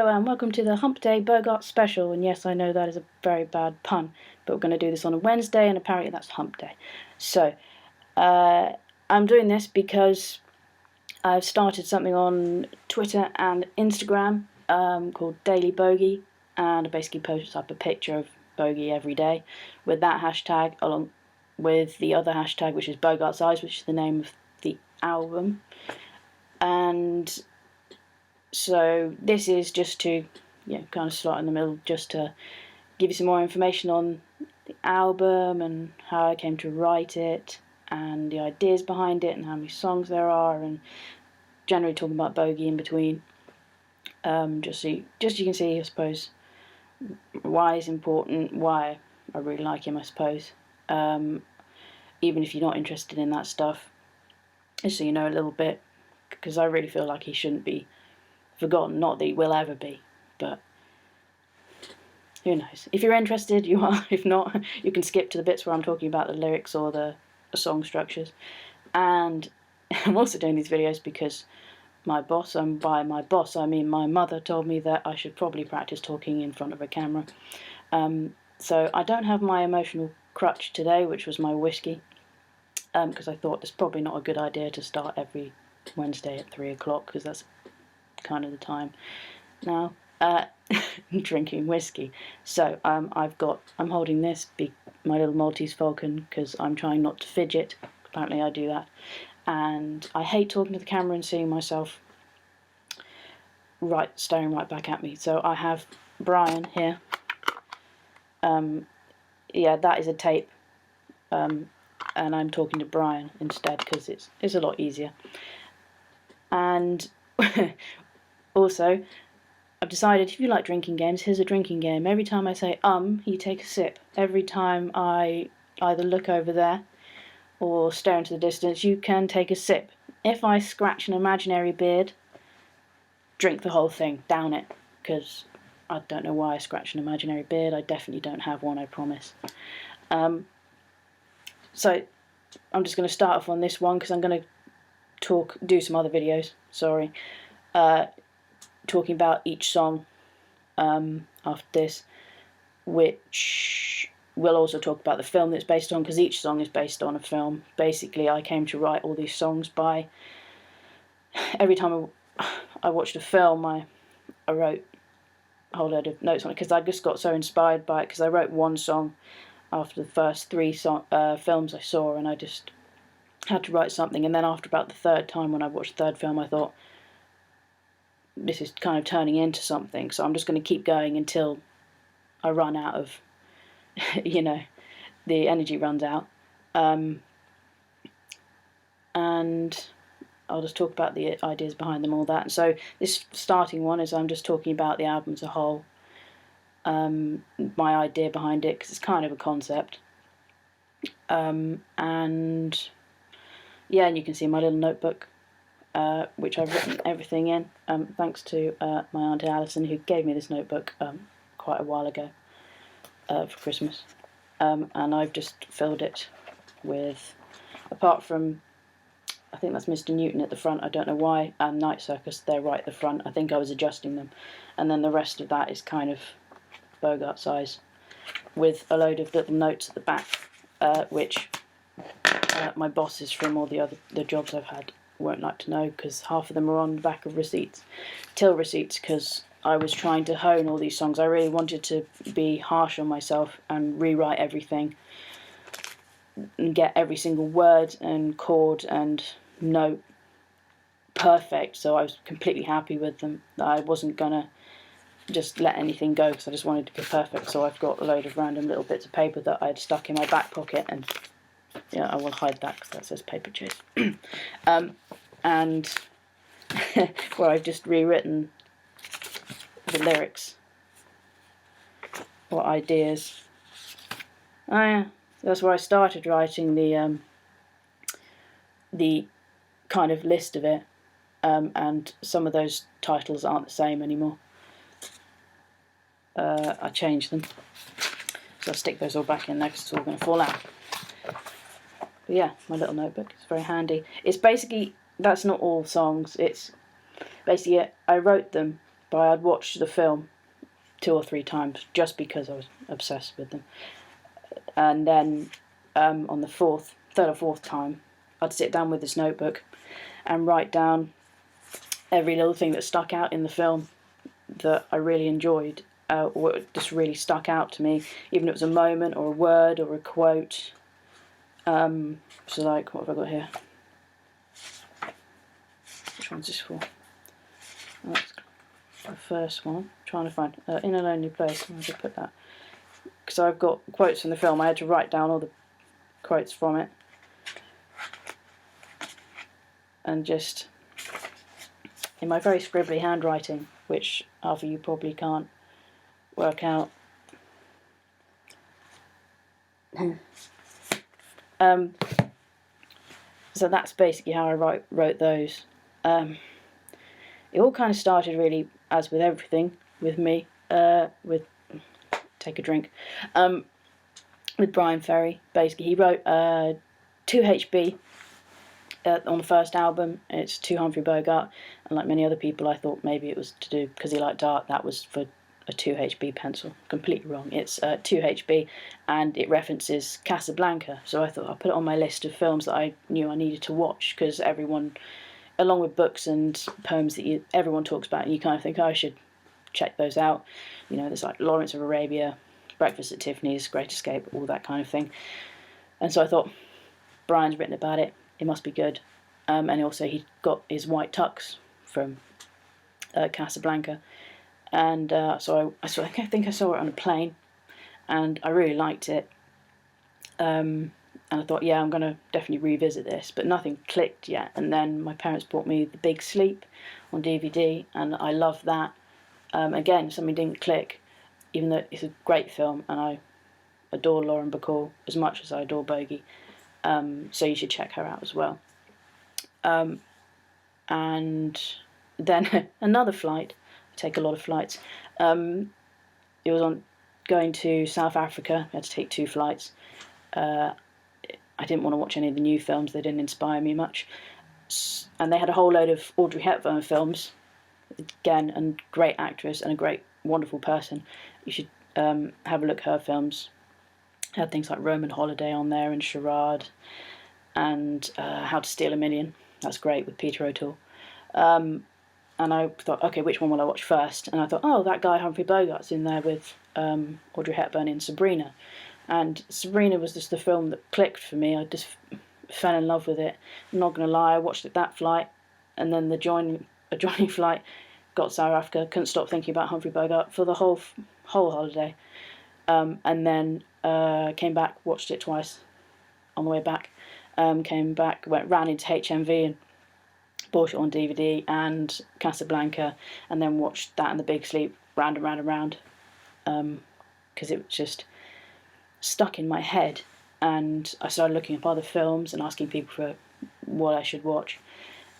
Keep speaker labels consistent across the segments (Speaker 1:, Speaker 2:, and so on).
Speaker 1: Hello and welcome to the Humpday Bogart special, and yes, I know that is a very bad pun, but we're going to do this on a Wednesday, and apparently that's Hump Day. So, I'm doing this because I've started something on Twitter and Instagram called Daily Bogie, and I basically post up a picture of Bogie every day with that hashtag, along with the other hashtag, which is Bogart's Eyes, which is the name of the album. And so this is just to, kind of slot in the middle, just to give you some more information on the album and how I came to write it and the ideas behind it and how many songs there are, and generally talking about Bogie in between. Just so you can see, I suppose, why he's important, why I really like him, I suppose. Even if you're not interested in that stuff, just so you know a little bit, because I really feel like he shouldn't be forgotten. Not that he will ever be, but who knows. If you're interested, you are. If not, you can skip to the bits where I'm talking about the lyrics or the song structures. And I'm also doing these videos because my boss, and by my boss I mean my mother, told me that I should probably practice talking in front of a camera. So I don't have my emotional crutch today, which was my whiskey, because I thought it's probably not a good idea to start every Wednesday at 3 o'clock, because that's kind of the time now, drinking whiskey. So I'm holding this, my little Maltese Falcon, because I'm trying not to fidget. Apparently I do that, and I hate talking to the camera and seeing myself staring right back at me. So I have Brian here. Yeah, that is a tape, and I'm talking to Brian instead because it's a lot easier. And also, I've decided, if you like drinking games, here's a drinking game. Every time I say you take a sip. Every time I either look over there or stare into the distance, you can take a sip. If I scratch an imaginary beard, drink the whole thing, down it, because I don't know why I scratched an imaginary beard. I definitely don't have one, I promise. So I'm just going to start off on this one because I'm going to do some other videos, talking about each song after this, which we'll also talk about the film that's based on, because each song is based on a film. Basically, I came to write all these songs by, every time I watched a film, I wrote a whole load of notes on it, because I just got so inspired by it, because I wrote one song after the first three films I saw, and I just had to write something. And then after about the third time, when I watched the third film, I thought, this is kind of turning into something, so I'm just going to keep going until I run out of, the energy runs out. And I'll just talk about the ideas behind them, all that. And so this starting one is I'm just talking about the album as a whole, my idea behind it, because it's kind of a concept. And yeah, and you can see my little notebook, which I've written everything in, thanks to my Auntie Alison, who gave me this notebook quite a while ago for Christmas. And I've just filled it with, apart from, I think that's Mr. Newton at the front, I don't know why, and Night Circus, they're right at the front. I think I was adjusting them. And then the rest of that is kind of Bogart's Eyes, with a load of little notes at the back, which my bosses from all the jobs I've had won't like to know, because half of them are on the back of receipts, till receipts, because I was trying to hone all these songs. I really wanted to be harsh on myself and rewrite everything and get every single word and chord and note perfect, so I was completely happy with them, that I wasn't gonna just let anything go, because I just wanted to be perfect. So I've got a load of random little bits of paper that I had stuck in my back pocket, and I will hide that because that says Paper Chase. And where I've just rewritten the lyrics or ideas. Oh yeah, that's where I started writing the kind of list of it, and some of those titles aren't the same anymore. I changed them, so I'll stick those all back in there because it's all going to fall out. But yeah, my little notebook is very handy. It's basically, that's not all songs, it's basically, I wrote them but I'd watched the film 2 or 3 times just because I was obsessed with them. And then on the third or fourth time, I'd sit down with this notebook and write down every little thing that stuck out in the film that I really enjoyed, or just really stuck out to me, even if it was a moment or a word or a quote. So like, what have I got here? Which one's this for? Oh, that's the first one. I'm trying to find In a Lonely Place. I'm going to put that because I've got quotes from the film. I had to write down all the quotes from it, and just in my very scribbly handwriting, which half of you probably can't work out. So that's basically how I wrote those. It all kind of started really, as with everything, with me, with take a drink, with Bryan Ferry. Basically, he wrote 2 HB on the first album. It's 2 Humphrey Bogart, and like many other people, I thought maybe it was to do because he liked art. That was for a 2 HB pencil. Completely wrong. It's 2 HB, and it references Casablanca. So I thought I'll put it on my list of films that I knew I needed to watch, because everyone, along with books and poems that everyone talks about, and you kind of think, oh, I should check those out. You know, there's like Lawrence of Arabia, Breakfast at Tiffany's, Great Escape, all that kind of thing. And so I thought, Brian's written about it, it must be good. And also he got his white tux from Casablanca. And so I think I saw it on a plane, and I really liked it. And I thought, yeah, I'm going to definitely revisit this, but nothing clicked yet. And then my parents bought me The Big Sleep on DVD, and I loved that. Again, something didn't click, even though it's a great film, and I adore Lauren Bacall as much as I adore Bogie. So you should check her out as well. And then another flight. I take a lot of flights. It was on going to South Africa. I had to take 2 flights. I didn't want to watch any of the new films. They didn't inspire me much. And they had a whole load of Audrey Hepburn films. Again, a great actress and a great, wonderful person. You should have a look at her films. Had things like Roman Holiday on there, and Charade, and How to Steal a Million. That's great, with Peter O'Toole. And I thought, okay, which one will I watch first? And I thought, oh, that guy Humphrey Bogart's in there with Audrey Hepburn in Sabrina. And Sabrina was just the film that clicked for me. I just fell in love with it. I'm not going to lie, I watched it that flight, and then the adjoining flight, got to South Africa, couldn't stop thinking about Humphrey Bogart for the whole holiday. And then came back, watched it twice on the way back. Came back, ran into HMV and bought it on DVD, and Casablanca, and then watched that and The Big Sleep round and round and round, because it was just stuck in my head. And I started looking up other films and asking people for what I should watch.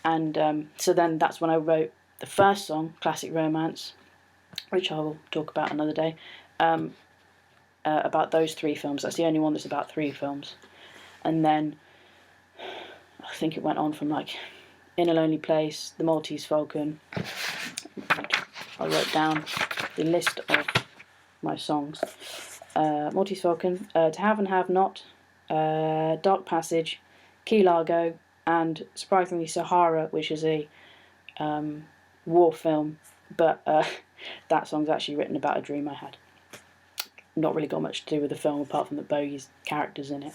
Speaker 1: And so then that's when I wrote the first song, Classic Romance, which I will talk about another day, about those 3 films. That's the only one that's about 3 films. And then I think it went on from like In a Lonely Place, The Maltese Falcon. I wrote down the list of my songs. Maltese Falcon, To Have and Have Not, Dark Passage, Key Largo, and surprisingly Sahara, which is a war film, but that song's actually written about a dream I had. Not really got much to do with the film apart from that Bogie's character's in it.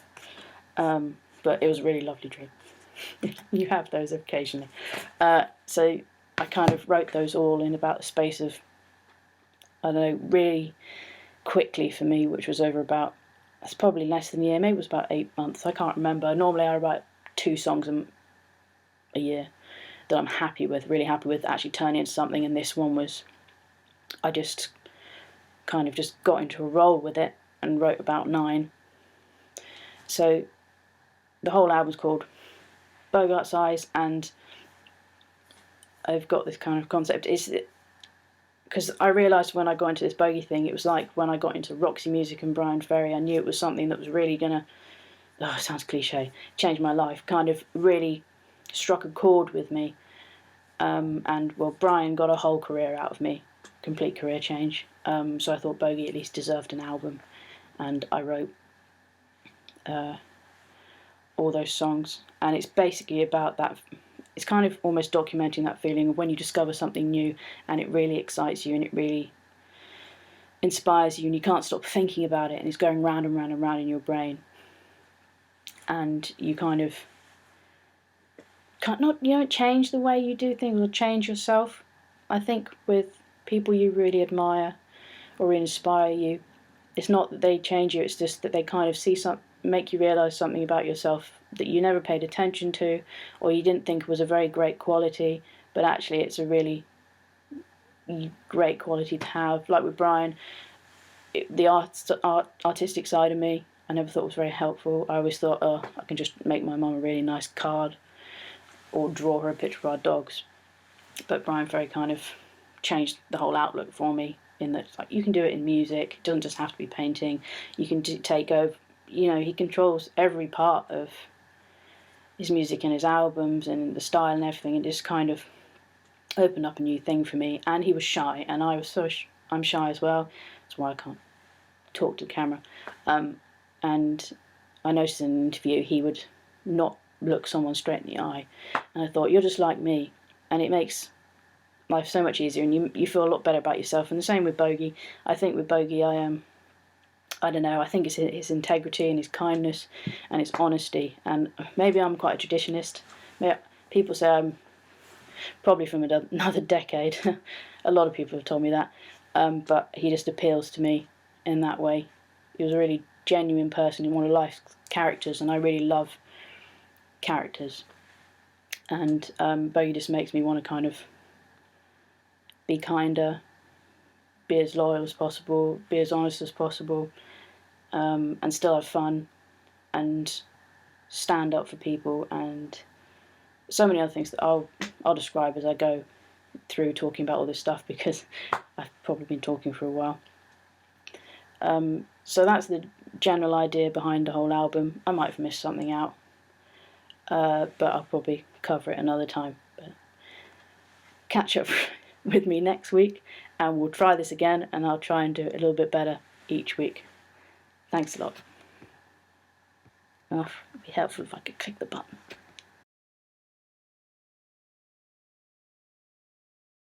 Speaker 1: But it was a really lovely dream. You have those occasionally. So I kind of wrote those all in about the space of, I don't know, really quickly for me, which was over about, it's probably less than a year, maybe it was about 8 months, I can't remember. Normally I write 2 songs a year that I'm happy with, really happy with, actually turning into something, and this one was, I just kind of just got into a roll with it and wrote about 9. So the whole album's called Bogart's Eyes, and I've got this kind of concept, is that because I realised when I got into this Bogie thing, it was like when I got into Roxy Music and Bryan Ferry, I knew it was something that was really gonna, oh, it sounds cliche, change my life, kind of really struck a chord with me. And well, Brian got a whole career out of me, complete career change. So I thought Bogie at least deserved an album, and I wrote all those songs. And it's basically about that. It's kind of almost documenting that feeling of when you discover something new and it really excites you and it really inspires you and you can't stop thinking about it and it's going round and round and round in your brain. And you kind of you don't change the way you do things or change yourself. I think with people you really admire or inspire you, it's not that they change you, it's just that they kind of make you realise something about yourself that you never paid attention to or you didn't think was a very great quality, but actually it's a really great quality to have. Like with Brian, the artistic side of me I never thought was very helpful. I always thought, oh, I can just make my mum a really nice card or draw her a picture of our dogs. But Brian very kind of changed the whole outlook for me in that like, you can do it in music. It doesn't just have to be painting. You can take over. You know, he controls every part of his music and his albums and the style and everything. And just kind of opened up a new thing for me. And he was shy, and I was I'm shy as well. That's why I can't talk to the camera. And I noticed in an interview he would not look someone straight in the eye, and I thought, you're just like me, and it makes life so much easier, and you feel a lot better about yourself. And the same with Bogie. I think with Bogie I don't know, I think it's his integrity and his kindness and his honesty, and maybe I'm quite a traditionalist. People say I'm probably from another decade. A lot of people have told me that, but he just appeals to me in that way. He was a really genuine person in one of life's characters, and I really love characters. And Bogie just makes me want to kind of be kinder, be as loyal as possible, be as honest as possible, and still have fun, and stand up for people, and so many other things that I'll describe as I go through talking about all this stuff, because I've probably been talking for a while. So that's the general idea behind the whole album. I might have missed something out, but I'll probably cover it another time. But catch up with me next week, and we'll try this again, and I'll try and do it a little bit better each week. Thanks a lot. Oh, it'd be helpful if I could click the button.